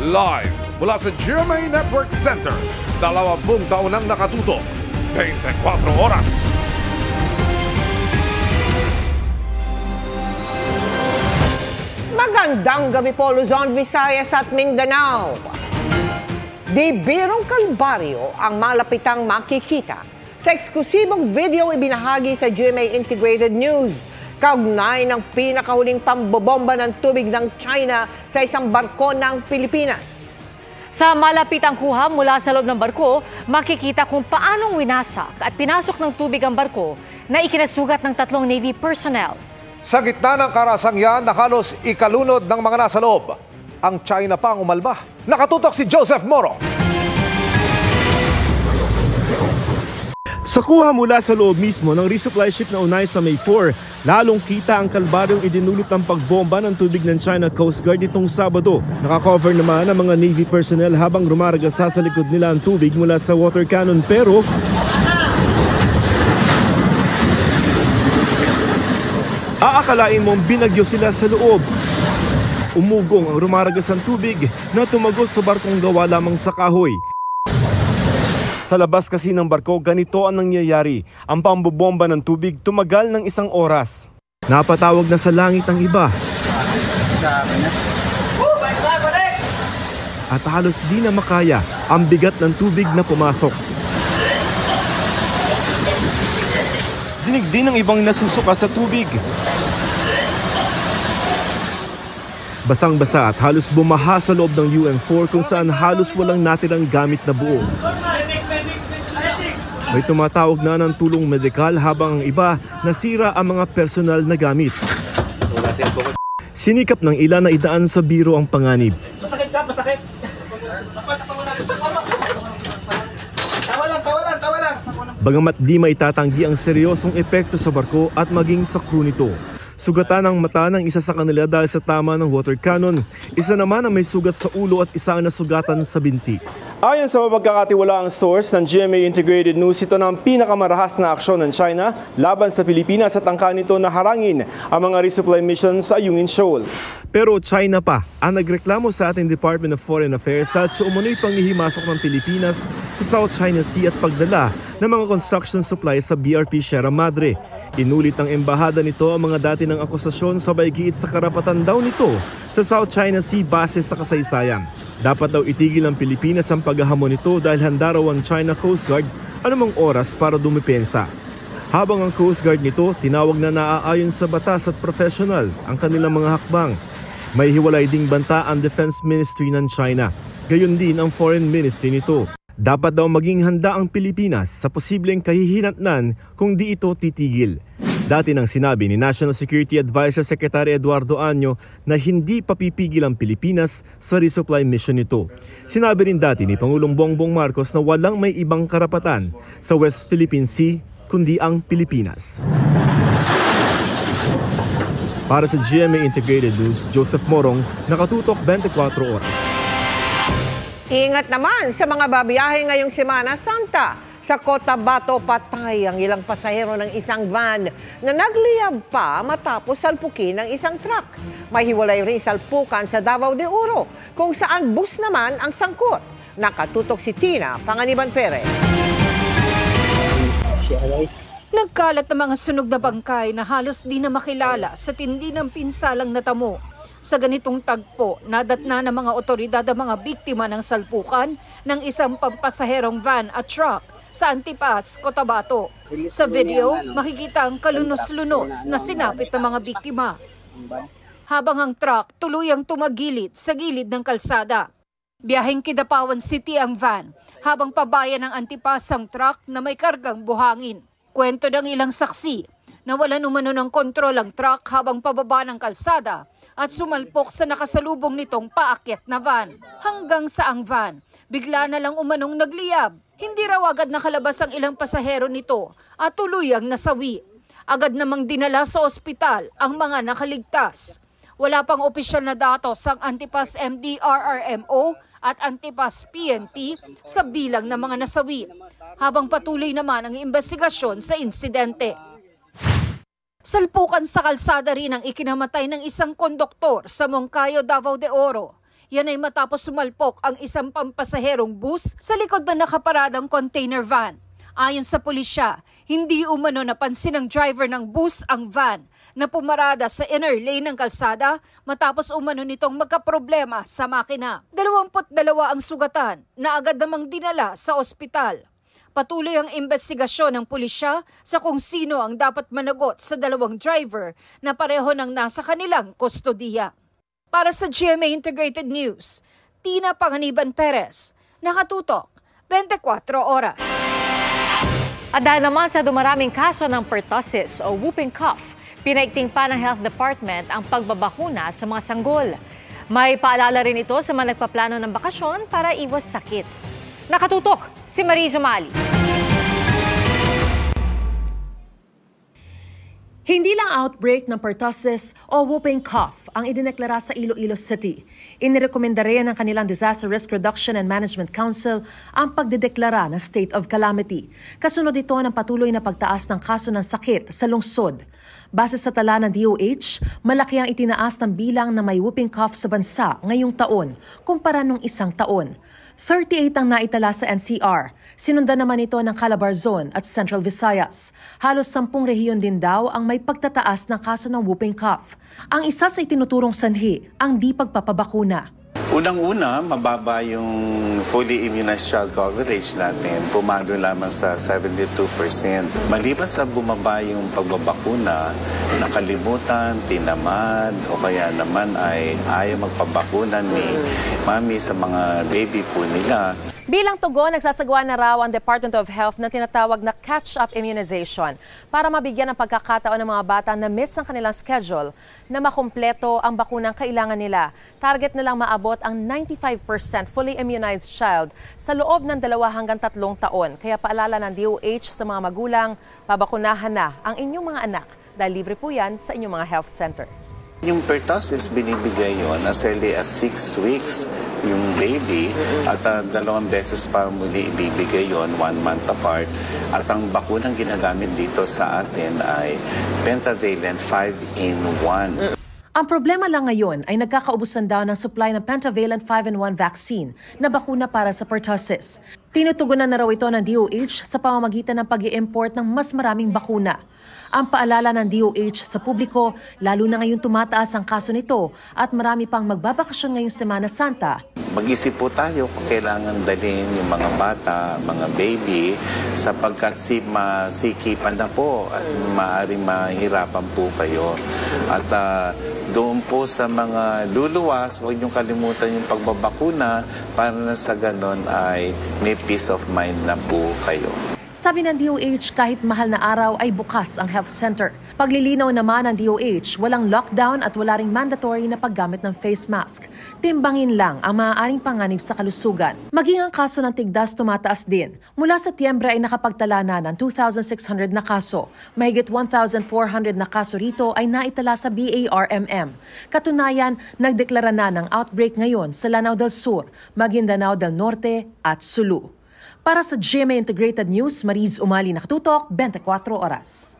Live mula sa GMA Network Center, 20 taon nang nakatutok, 24 oras. Magandang gabi po, Luzon, Visayas at Mindanao. Di birong kalbaryo ang malapitang makikita sa eksklusibong video ibinahagi sa GMA Integrated News kaugnay ng pinakahuling pambobomba ng tubig ng China sa isang barko ng Pilipinas. Sa malapitang kuha mula sa loob ng barko, makikita kung paanong winasak at pinasok ng tubig ang barko na ikinasugat ng 3 Navy personnel. Sa gitna ng karasang yan na halos ikalunod ng mga nasa loob, ang China pa ang umalba. Nakatutok si Joseph Moro. Sa kuha mula sa loob mismo ng resupply ship na unay sa May 4, lalong kita ang kalbaryong idinulot ng pagbomba ng tubig ng China Coast Guard itong Sabado. Nakakover naman ang mga Navy personnel habang rumaragasa sa likod nila ang tubig mula sa water cannon, pero aakalain mong binagyo sila sa loob. Umugong ang rumaragasang tubig na tumagos sa barkong gawa lamang sa kahoy. Sa labas kasi ng barko, ganito ang nangyayari. Ang pambobomba ng tubig tumagal ng 1 oras. Napatawag na sa langit ang iba. At halos di na makaya ang bigat ng tubig na pumasok. Dinig din ng ibang nasusuka sa tubig. Basang-basa at halos bumaha sa loob ng UM4 kung saan halos walang natirang gamit na buo. May tumatawag na ng tulong medikal habang ang iba nasira ang mga personal na gamit. Sinikap ng ilan na idaan sa biro ang panganib. Masakit ka, masakit. Tawa lang. Bagamat di maitatanggi ang seryosong epekto sa barko at maging sa crew nito. Sugatan ang mata ng isa sa kanila dahil sa tama ng water cannon. Isa naman ang may sugat sa ulo at isa ang nasugatan sa binti. Ayon sa mapagkakatiwalaang source ng GMA Integrated News, ito na ang pinakamarahas na aksyon ng China laban sa Pilipinas at angka nito na harangin ang mga resupply mission sa Ayungin Shoal. Pero China pa ang nagreklamo sa ating Department of Foreign Affairs dahil sa umunoy panghihimasok ng Pilipinas sa South China Sea at pagdala ng mga construction supplies sa BRP Sierra Madre. Inulit ng embahada nito ang mga dati ng akusasyon sabay giit sa karapatan daw nito sa South China Sea base sa kasaysayan. Dapat daw itigil ng Pilipinas ang paghahamon nito dahil handa raw ang China Coast Guard anumang oras para dumipensa. Habang ang Coast Guard nito tinawag na naaayon sa batas at professional ang kanilang mga hakbang. May hiwalay ding banta ang Defense Ministry ng China, gayon din ang Foreign Ministry nito. Dapat daw maging handa ang Pilipinas sa posibleng kahihinatnan kung di ito titigil. Dati nang sinabi ni National Security Advisor Secretary Eduardo Año na hindi papipigil ang Pilipinas sa resupply mission nito. Sinabi rin dati ni Pangulong Bongbong Marcos na walang may ibang karapatan sa West Philippine Sea kundi ang Pilipinas. Para sa GMA Integrated News, Joseph Morong, nakatutok 24 oras. Ingat naman sa mga babiyahe ngayong Semana Santa. Sa Cotabato, patay ang ilang pasahero ng isang van na nagliyab pa matapos salpukin ng isang truck. May hiwalay rin salpukan sa Davao de Oro, kung saan bus naman ang sangkot. Nakatutok si Tina Panganiban Perez. Nagkalat ng mga sunog na bangkay na halos di na makilala sa tindi ng pinsalang natamo. Sa ganitong tagpo, nadatna ng mga otoridad ang mga biktima ng salpukan ng isang pampasaherong van at truck sa Antipas, Cotabato. Sa video, makikita ang kalunos-lunos na sinapit ng mga biktima. Habang ang truck tuluyang tumagilid sa gilid ng kalsada. Biyaheng Kidapawan City ang van, habang pabaya ng Antipas ang truck na may kargang buhangin. Kwento ng ilang saksi, nawalan umano ng kontrol ang truck habang pababa ng kalsada at sumalpok sa nakasalubong nitong paakyat na van. Hanggang sa ang van, bigla na lang umanong nagliyab. Hindi raw agad nakalabas ang ilang pasahero nito at tuluyang nasawi. Agad namang dinala sa ospital ang mga nakaligtas. Wala pang opisyal na datos ang Antipas MDRRMO at Antipas PNP sa bilang ng mga nasawi, habang patuloy naman ang investigasyon sa insidente. Salpukan sa kalsada rin ang ikinamatay ng isang konduktor sa Moncayo, Davao de Oro. Yan ay matapos sumalpok ang isang pampasaherong bus sa likod na nakaparadang container van. Ayon sa pulisya, hindi umano napansin ng driver ng bus ang van na pumarada sa inner lane ng kalsada matapos umano nitong magkaproblema sa makina. 22 ang sugatan na agad namang dinala sa ospital. Patuloy ang investigasyon ng pulisya sa kung sino ang dapat managot sa dalawang driver na pareho nang nasa kanilang kustodiya. Para sa GMA Integrated News, Tina Panganiban Perez, nakatutok 24 oras. At dahil naman sa dumaraming kaso ng pertussis o whooping cough, pinaigting pa ng Health Department ang pagbabakuna sa mga sanggol. May paalala rin ito sa mga nagpaplano ng bakasyon para iwas sakit. Nakatutok si Mariz Umali. Hindi lang outbreak ng pertussis o whooping cough ang idineklara sa Iloilo City. Inirekomenda rin ng kanilang Disaster Risk Reduction and Management Council ang pagdedeklara ng state of calamity. Kasunod ito ng patuloy na pagtaas ng kaso ng sakit sa lungsod. Base sa tala ng DOH, malaki ang itinaas ng bilang na may whooping cough sa bansa ngayong taon kumpara nung isang taon. 38 ang naitala sa NCR. Sinundan naman ito ng Calabarzon at Central Visayas. Halos 10 rehiyon din daw ang may pagtataas ng kaso ng whooping cough. Ang isa sa itinuturong sanhi, ang di pagpapabakuna. Unang-una, mababa yung fully immunized child coverage natin. Pumalo lamang sa 72%. Maliban sa bumaba yung pagbabakuna, nakalimutan, tinamad, o kaya naman ay ayaw magpabakuna ni mami sa mga baby po nila. Bilang tugon, nagsasagawa na raw ang Department of Health na tinatawag na catch-up immunization para mabigyan ng pagkakataon ng mga bata na miss ang kanilang schedule na makumpleto ang bakunang kailangan nila. Target nilang maabot ang 95% fully immunized child sa loob ng 2 hanggang 3 taon. Kaya paalala ng DOH sa mga magulang, pabakunahan na ang inyong mga anak dahil libre po yan sa inyong mga health center. Yung pertussis, binibigay yon as early as 6 weeks yung baby at 2 beses pa muli ibibigay yon 1 month apart. At ang bakunang ginagamit dito sa atin ay pentavalent 5-in-1. Ang problema lang ngayon ay nagkakaubusan daw ng supply ng pentavalent 5-in-1 vaccine na bakuna para sa pertussis. Tinutugunan na raw ito ng DOH sa pamamagitan ng pag-i-import ng mas maraming bakuna. Ang paalala ng DOH sa publiko, lalo na ngayon tumataas ang kaso nito at marami pang magbabakasyon ngayong Semana Santa. Mag-isip po tayo kung kailangan dalhin yung mga bata, mga baby, sapagkat masikipan na po at maaaring mahirapan po kayo. At doon po sa mga luluwas, huwag niyong kalimutan yung pagbabakuna para na sa ganon ay may peace of mind na po kayo. Sabi ng DOH, kahit mahal na araw ay bukas ang health center. Paglilinaw naman ng DOH, walang lockdown at wala ring mandatory na paggamit ng face mask. Timbangin lang ang maaaring panganib sa kalusugan. Maging ang kaso ng tigdas tumataas din. Mula Setyembre ay nakapagtala na ng 2,600 na kaso. Mahigit 1,400 na kaso rito ay naitala sa BARMM. Katunayan, nagdeklara na ng outbreak ngayon sa Lanao del Sur, Maguindanao del Norte at Sulu. Para sa GMA Integrated News, Mariz Umali, nakatutok 24 oras.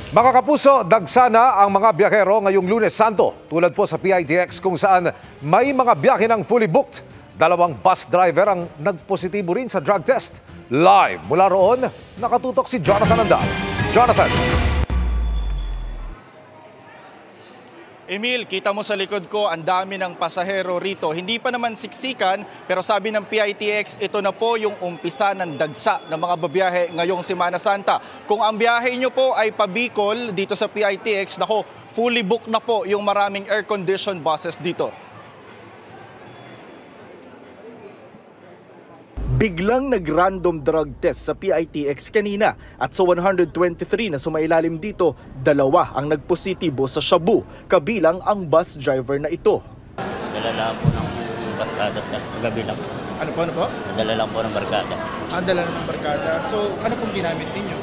Mga kapuso, dagsana ang mga biyahero ngayong Lunes Santo. Tulad po sa PITX kung saan may mga biyahe ng fully booked. 2 bus driver ang nagpositibo rin sa drug test. Live mula roon, nakatutok si Jonathan Andal. Jonathan. Emil, kita mo sa likod ko, ang dami ng pasahero rito. Hindi pa naman siksikan, pero sabi ng PITX, ito na po yung umpisa ng dagsa ng mga babiyahe ngayong Semana Santa. Kung ang biyahe nyo po ay pabikol dito sa PITX, nako, fully booked na po yung maraming air-conditioned buses dito. Biglang nag-random drug test sa PITX kanina at sa 123 na sumailalim dito, 2 ang nagpositibo sa shabu, kabilang ang bus driver na ito. Dala lang po ng barkada sa gabi lang. Ano po? Dala lang po ng barkada. Dala ng barkada. So, ano pong ginamit ninyo?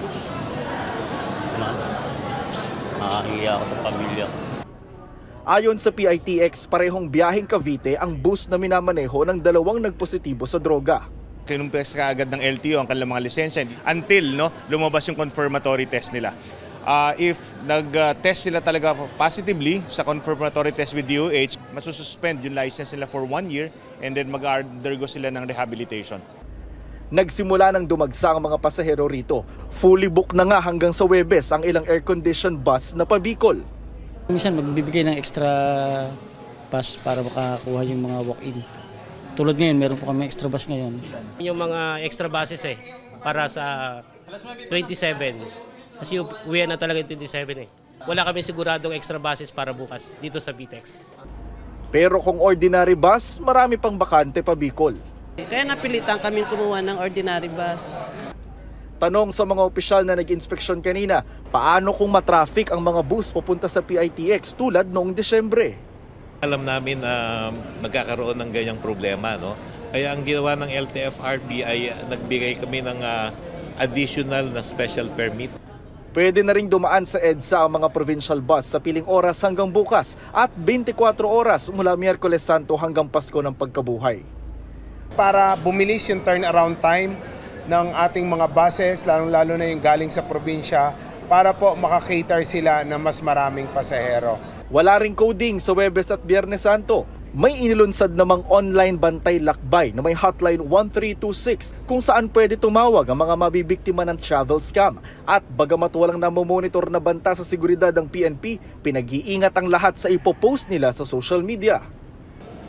Makakahiya ako sa pamilya. Ayon sa PITX, parehong biyaheng Cavite ang bus na minamaneho ng 2 nagpositibo sa droga. Kinumpes ka agad ng LTO ang kanilang mga lisensya until lumabas yung confirmatory test nila. If nag-test sila talaga positively sa confirmatory test with DOH, masususpend yung license nila for 1 year and then mag-undergo sila ng rehabilitation. Nagsimula ng dumagsa ang mga pasahero rito. Fully booked na nga hanggang sa Huwebes ang ilang air-conditioned bus na pabikol. Minsan magbibigay ng extra pass para makakuha yung mga walk-in. Tulad ngayon, meron po kami extra bus ngayon. Yung mga extra buses para sa 27. Kasi uwian na talaga yung 27 Wala kami siguradong extra buses para bukas dito sa BTEX. Pero kung ordinary bus, marami pang bakante pa Bicol. Kaya napilitan kami kumuha ng ordinary bus. Tanong sa mga opisyal na nag-inspeksyon kanina, paano kung matraffic ang mga bus papunta sa PITX tulad noong Desyembre? Alam namin na magkakaroon ng ganyang problema, no? Kaya ang ginawa ng LTFRB ay nagbigay kami ng additional na special permit. Pwede na rin dumaan sa EDSA ang mga provincial bus sa piling oras hanggang bukas at 24 oras mula Miyerkules Santo hanggang Pasko ng Pagkabuhay. Para bumilis yung turnaround time ng ating mga buses, lalong-lalo na yung galing sa probinsya, para po makakater sila ng mas maraming pasahero. Wala ring coding sa Huwebes at Biyernes Santo. May inilunsad namang online bantay lakbay na may hotline 1326 kung saan pwede tumawag ang mga mabibiktima ng travel scam. At bagamat walang namomonitor na banta sa seguridad ng PNP, pinag-iingat ang lahat sa ipopost nila sa social media.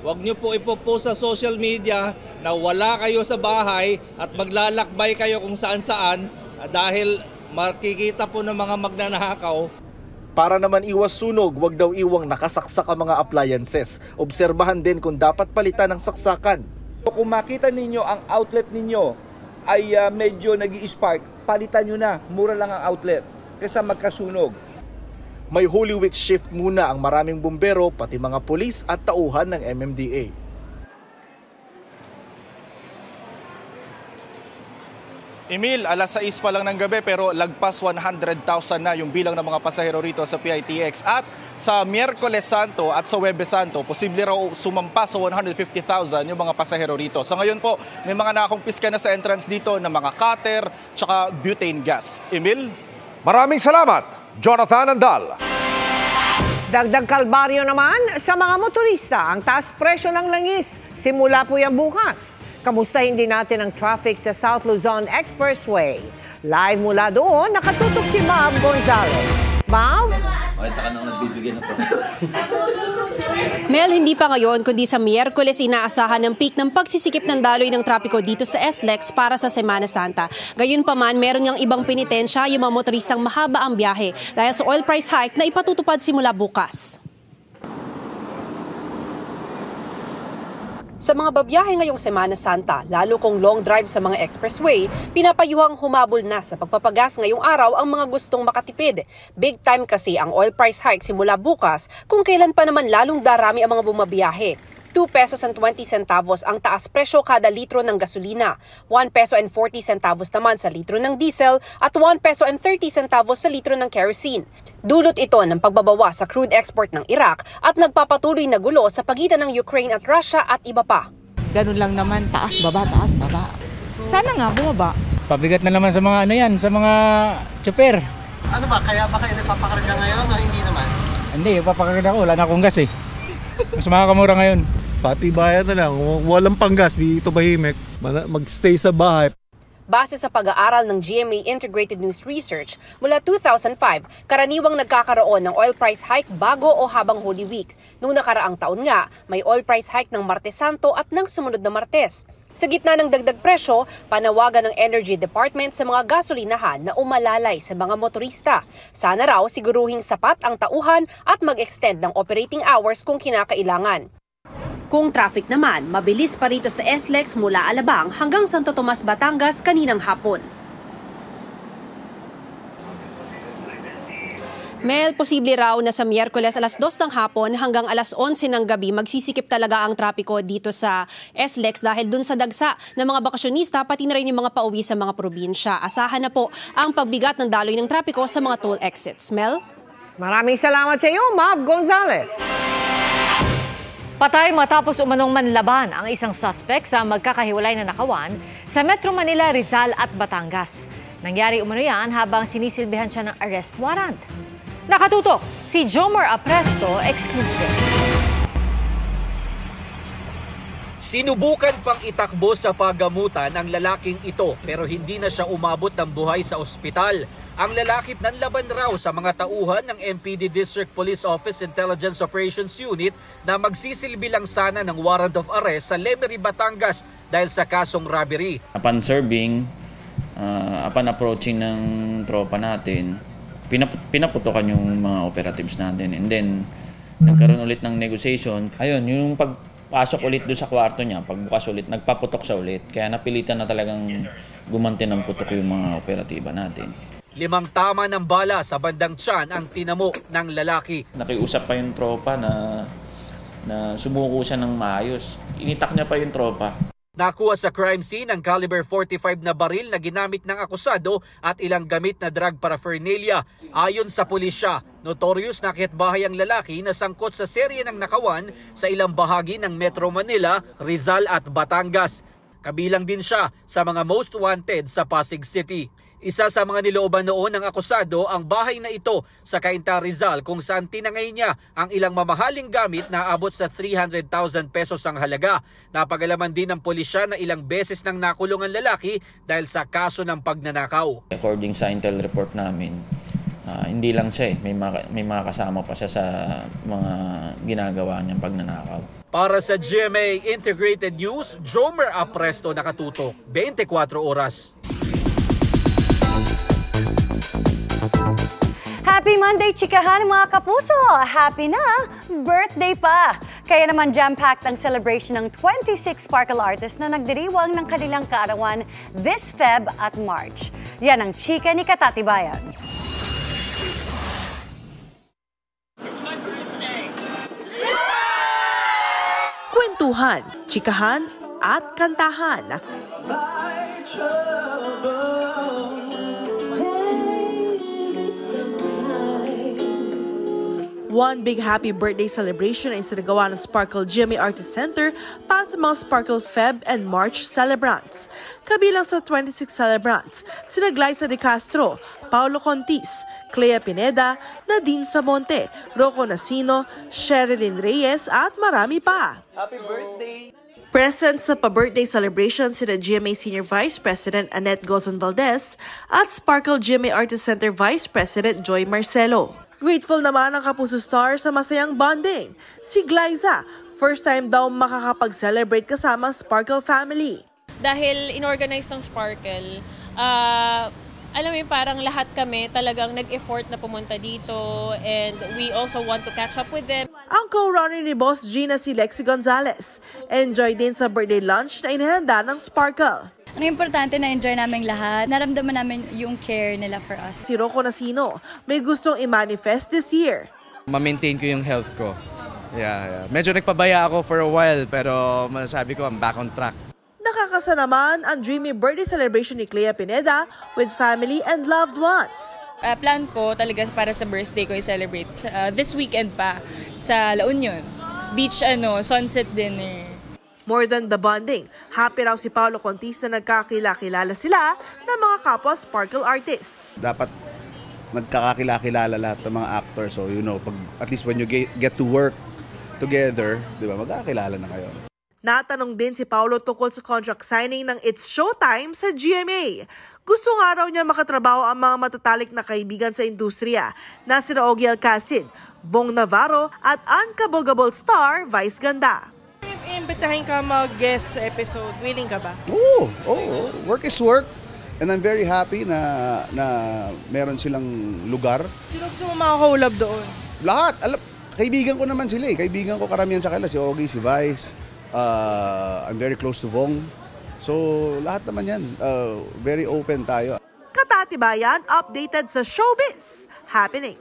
Huwag niyo po ipopost sa social media na wala kayo sa bahay at maglalakbay kayo kung saan-saan dahil makikita po ng mga magnanakaw. Para naman iwas sunog, wag daw iwang nakasaksak ang mga appliances. Obserbahan din kung dapat palitan ng saksakan. Kung makita ninyo ang outlet ninyo ay medyo nag-i-spark, palitan nyo na, mura lang ang outlet kaysa magkasunog. May Holy Week shift muna ang maraming bumbero, pati mga pulis at tauhan ng MMDA. Emil, alas 6 pa lang ng gabi pero lagpas 100,000 na yung bilang ng mga pasahero rito sa PITX. At sa Miyerkules Santo at sa Huwebes Santo, posible raw sumampa sa 150,000 yung mga pasahero rito. Sa ngayon po, may mga nakakumpiska na sa entrance dito ng mga cutter tsaka butane gas. Emil? Maraming salamat, Jonathan Andal. Dagdag kalbaryo naman sa mga motorista ang taas presyo ng langis. Simula po yan bukas. Kamustahin din natin ang traffic sa South Luzon Expressway. Live mula doon, nakatutok si Ma'am Gonzales. Ma'am? Mel, hindi pa ngayon kundi sa Miyerkules inaasahan ng peak ng pagsisikip ng daloy ng trapiko dito sa SLEX para sa Semana Santa. Gayunpaman, meron niyang ibang penitensya yung mga motoristang mahaba ang biyahe dahil sa oil price hike na ipatutupad simula bukas. Sa mga babiyahe ngayong Semana Santa, lalo kung long drive sa mga expressway, pinapayuhang humabol na sa pagpapagas ngayong araw ang mga gustong makatipid. Big time kasi ang oil price hike simula bukas kung kailan pa naman lalong darami ang mga bumabiyahe. 2 pesos and 20 centavos ang taas presyo kada litro ng gasolina, 1 peso and 40 centavos naman sa litro ng diesel at 1 peso and 30 centavos sa litro ng kerosene. Dulot ito ng pagbabawa sa crude export ng Iraq at nagpapatuloy na gulo sa pagitan ng Ukraine at Russia at iba pa. Ganun lang naman, taas, baba. Sana nga bumaba. Pabigat na naman sa mga sa mga chopper. Ano ba, kaya ba kayo nagpapakarga ngayon o hindi naman? Hindi, papakarga ako, wala na akong gas Mas makakamura ngayon. Pati bayan na lang, walang panggas, di ito bahimik, magstay sa bahay. Base sa pag-aaral ng GMA Integrated News Research, mula 2005, karaniwang nagkakaroon ng oil price hike bago o habang Holy Week. Noong nakaraang taon nga, may oil price hike ng Martes Santo at ng sumunod na Martes. Sa gitna ng dagdag presyo, panawagan ng Energy Department sa mga gasolinahan na umalalay sa mga motorista. Sana raw siguruhing sapat ang tauhan at mag-extend ng operating hours kung kinakailangan. Kung traffic naman, mabilis pa rito sa SLEX mula Alabang hanggang Santo Tomas, Batangas kaninang hapon. Mel, posible raw na sa Miyerkules alas 2 ng hapon hanggang alas 11 ng gabi magsisikip talaga ang trapiko dito sa SLEX dahil dun sa dagsa ng mga bakasyonista pati na rin yung mga pauwi sa mga probinsya. Asahan na po ang pagbigat ng daloy ng trapiko sa mga toll exits. Mel? Maraming salamat sa iyo, Ma'am Gonzales. Patay matapos umanong manlaban ang isang suspect sa magkakahiwalay na nakawan sa Metro Manila, Rizal at Batangas. Nangyari umano yan habang sinisilbihan siya ng arrest warrant. Nakatutok si Jomar Apresto, exclusive. Sinubukan pang itakbo sa paggamutan ang lalaking ito pero hindi na siya umabot ng buhay sa ospital. Ang lalaki nanlaban raw sa mga tauhan ng MPD District Police Office Intelligence Operations Unit na magsisilbi lang sana ng warrant of arrest sa Lemery, Batangas dahil sa kasong robbery. Upon serving, upon approaching ng tropa natin, pinaputokan yung mga operatives natin. And then, nagkaroon ulit ng negotiation. Ayun, yung pagpasok ulit doon sa kwarto niya, pagbukas ulit, nagpaputok siya ulit. Kaya napilitan na talagang gumanti ng putok yung mga operatiba natin. 5 tama ng bala sa bandang tiyan ang tinamo ng lalaki. Nakiusap pa yung tropa na sumuko siya ng maayos. Initak niya pa yung tropa. Nakuha sa crime scene ang caliber .45 na baril na ginamit ng akusado at ilang gamit na drug paraphernalia. Ayon sa pulisya, notorious na kitbahay ang lalaki na sangkot sa serye ng nakawan sa ilang bahagi ng Metro Manila, Rizal at Batangas. Kabilang din siya sa mga most wanted sa Pasig City. Isa sa mga nilooban noon ng akusado ang bahay na ito sa Cainta, Rizal kung saan tinangay niya ang ilang mamahaling gamit na abot sa 300,000 pesos ang halaga. Napagalaman din ng pulisya na ilang beses nang nakulong ang lalaki dahil sa kaso ng pagnanakaw. According sa intel report namin, hindi lang siya may mga kasama pa siya sa mga ginagawa niyang pagnanakaw. Para sa GMA Integrated News, Jomar Apresto, nakatutok 24 oras. Happy Monday, chikahan mga kapuso! Happy na! Birthday pa! Kaya naman jam-packed ang celebration ng 26 Sparkle artists na nagdiriwang ng kanilang kaarawan this Feb at March. Yan ang chika ni Katatibayan. Kwentuhan, chikahan at kantahan. One big happy birthday celebration ay sinagawa ng Sparkle GMA Artist Center para sa mga Sparkle Feb and March celebrants. Kabilang sa 26 celebrants, sina Glyza De Castro, Paulo Contis, Clea Pineda, Nadine Samonte, Rocco Nasino, Sherilyn Reyes at marami pa. Happy birthday! Present sa pa-birthday celebration sina GMA Senior Vice President Annette Gozon Valdez at Sparkle GMA Artist Center Vice President Joy Marcelo. Grateful naman ang Kapuso Star sa masayang bonding. Si Glyza, first time daw makakapag-celebrate kasama Sparkle family. Dahil inorganize ng Sparkle, alam mo parang lahat kami talagang nag-effort na pumunta dito and we also want to catch up with them. Ang co-runner ni Boss Gina si Lexi Gonzalez. Enjoy din sa birthday lunch na inihanda ng Sparkle. Ang importante na enjoy namin lahat. Naramdaman namin yung care nila for us. Si Rocco Nasino may gustong i-manifest this year. Ma-maintain ko yung health ko. Yeah. Medyo nagpabaya ako for a while pero masasabi ko I'm back on track. Nakakasa naman ang dreamy birthday celebration ni Clea Pineda with family and loved ones. Plan ko talaga para sa birthday ko i-celebrate this weekend pa sa La Union. Beach sunset dinner. More than the bonding, happy raw si Paulo Contis na nagkakilala sila ng mga kapwa Sparkle artists. Dapat magkakakilala lahat ng mga actors. So, pag, at least when you get to work together, di ba, magkakilala na kayo. Natanong din si Paulo tungkol sa contract signing ng It's Showtime sa GMA. Gusto nga raw niya makatrabaho ang mga matatalik na kaibigan sa industriya na sina Ogie Alcacid, Bong Navarro at Uncabogable star Vice Ganda. If imbitahin ka mag-guest episode, willing ka ba? Oo. Work is work. And I'm very happy na meron silang lugar. Sino gusto mo makakaulab doon? Lahat. Kaibigan ko naman sila eh. Kaibigan ko karamihan sa kanila. Si Ogie, si Vice. I'm very close to Vong. So, lahat naman yan. Very open tayo. Katatibayan, updated sa showbiz happening.